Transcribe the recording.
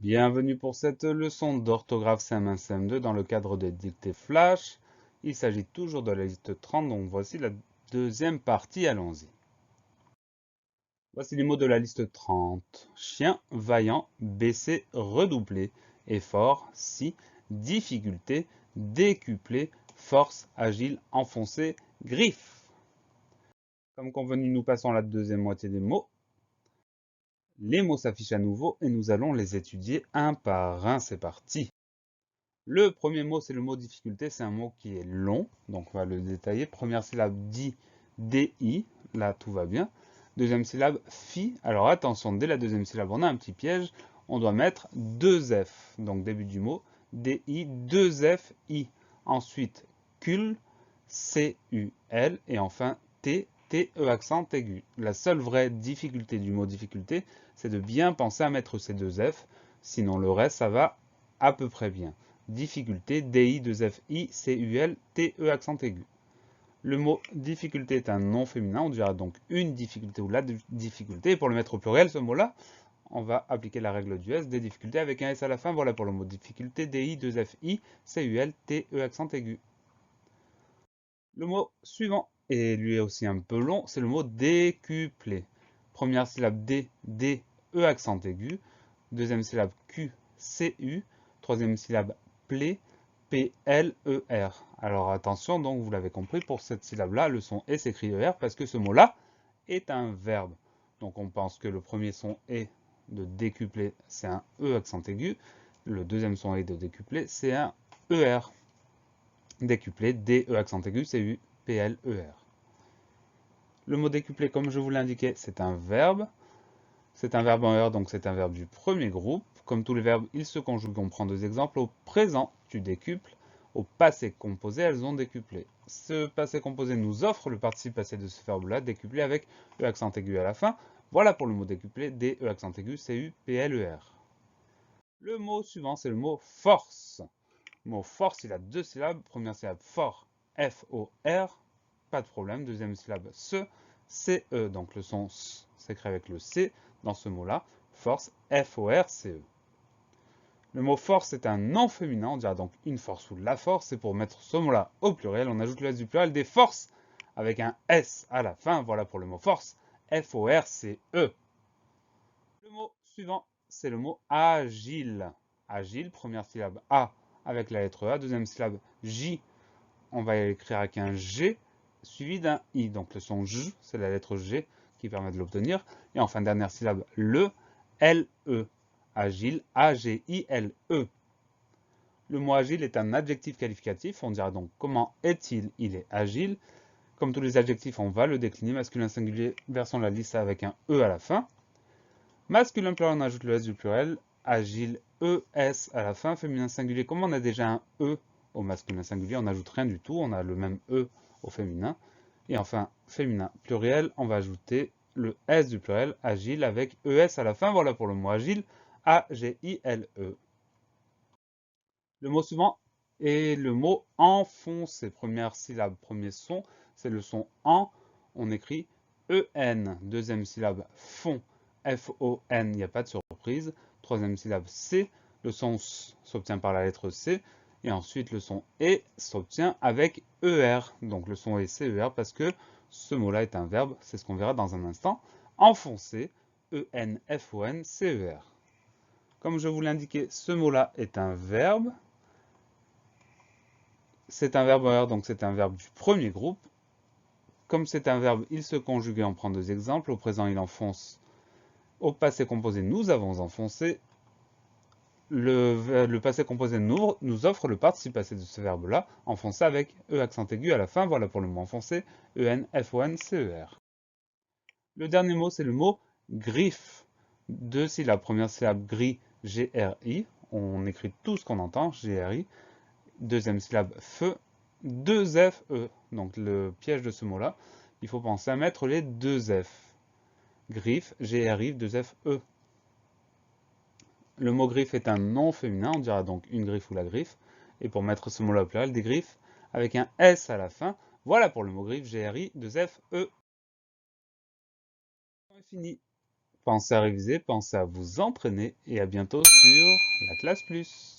Bienvenue pour cette leçon d'orthographe CM1 CM2 dans le cadre des dictées flash. Il s'agit toujours de la liste 30, donc voici la deuxième partie, allons-y. Voici les mots de la liste 30. Chien, vaillant, baissé, redoublé, effort, si, difficulté, décuplé, force, agile, enfoncé, griffe. Comme convenu, nous passons à la deuxième moitié des mots. Les mots s'affichent à nouveau et nous allons les étudier un par un. C'est parti. Le premier mot, c'est le mot difficulté. C'est un mot qui est long, donc on va le détailler. Première syllabe, DI. Là, tout va bien. Deuxième syllabe, fi. Alors attention, dès la deuxième syllabe, on a un petit piège. On doit mettre deux F. Donc début du mot, DI, deux F, I. Ensuite, cul, CUL. Et enfin, T, TE accent aigu. La seule vraie difficulté du mot difficulté, c'est de bien penser à mettre ces deux F. Sinon, le reste, ça va à peu près bien. Difficulté, DI, 2FI, CUL, TE accent aigu. Le mot difficulté est un nom féminin, on dira donc une difficulté ou la difficulté. Et pour le mettre au pluriel, ce mot-là, on va appliquer la règle du S, des difficultés avec un S à la fin. Voilà pour le mot difficulté, DI, 2FI, CUL, TE accent aigu. Le mot suivant, et lui est aussi un peu long, c'est le mot décuplé. Première syllabe D, D, E accent aigu. Deuxième syllabe Q, CU. Troisième syllabe plé, P-L-E-R. Alors attention, donc vous l'avez compris, pour cette syllabe-là, le son E s'écrit ER parce que ce mot-là est un verbe. Donc on pense que le premier son E de décupler, c'est un E accent aigu. Le deuxième son E de décupler, c'est un ER. Décuplé, D-E accent aigu, C-U-P-L-E-R. Le mot décuplé, comme je vous l'indiquais, c'est un verbe. C'est un verbe en ER, donc c'est un verbe du premier groupe. Comme tous les verbes, ils se conjuguent. On prend deux exemples. Au présent, tu décuples. Au passé composé, elles ont décuplé. Ce passé composé nous offre le participe passé de ce verbe-là, décuplé avec E accent aigu à la fin. Voilà pour le mot décuplé, D, E accent aigu, C-U-P-L-E-R. Le mot suivant, c'est le mot force. Le mot force, il a deux syllabes. Première syllabe, fort, F-O-R. Pas de problème. Deuxième syllabe, se, C-E. Donc le son S s'écrit avec le C dans ce mot-là. Force, F-O-R-C-E. Le mot force est un nom féminin, on dira donc une force ou la force. Et pour mettre ce mot-là au pluriel, on ajoute le S du pluriel des forces avec un S à la fin. Voilà pour le mot force, F-O-R-C-E. Le mot suivant, c'est le mot agile. Agile, première syllabe A avec la lettre A, deuxième syllabe J, on va l'écrire avec un G suivi d'un I. Donc le son J, c'est la lettre G qui permet de l'obtenir. Et enfin, dernière syllabe, le, L-E. Agile, A-G-I-L-E. Le mot agile est un adjectif qualificatif. On dira donc comment est-il? Il est agile. Comme tous les adjectifs, on va le décliner. Masculin singulier, version de la liste avec un E à la fin. Masculin pluriel, on ajoute le S du pluriel. Agile, E-S à la fin. Féminin singulier, comme on a déjà un E au masculin singulier, on n'ajoute rien du tout. On a le même E au féminin. Et enfin, féminin pluriel, on va ajouter le S du pluriel, agile, avec ES à la fin. Voilà pour le mot agile, A-G-I-L-E. Le mot suivant est le mot enfoncé. Première syllabe, premier son, c'est le son en. On écrit E-N. Deuxième syllabe, fond, F-O-N, il n'y a pas de surprise. Troisième syllabe, C. Le son S s'obtient par la lettre C. Et ensuite, le son E s'obtient avec ER. Donc le son E, c'est ER parce que ce mot-là est un verbe. C'est ce qu'on verra dans un instant. Enfoncer, E-N-F-O-N, C-E-R. Comme je vous l'indiquais, ce mot-là est un verbe. C'est un verbe en R, donc c'est un verbe du premier groupe. Comme c'est un verbe, il se conjugue et on prend deux exemples. Au présent, il enfonce. Au passé composé, nous avons enfoncé. Le passé composé nous offre le participe passé de ce verbe-là, enfoncer avec E accent aigu à la fin. Voilà pour le mot enfoncer, E-N-F-O-N-C-E-R. Le dernier mot, c'est le mot griffe. Deux syllabes. Première syllabe, gris, G-R-I. On écrit tout ce qu'on entend, G-R-I. Deuxième syllabe, feu, deux F, E. Donc le piège de ce mot-là, il faut penser à mettre les deux F. Griffe, G-R-I, deux F, E. Le mot griffe est un nom féminin, on dira donc une griffe ou la griffe. Et pour mettre ce mot-là au pluriel, des griffes avec un S à la fin. Voilà pour le mot griffe, G-R-I, deux F, E. C'est fini. Pensez à réviser, pensez à vous entraîner et à bientôt sur la classe plus.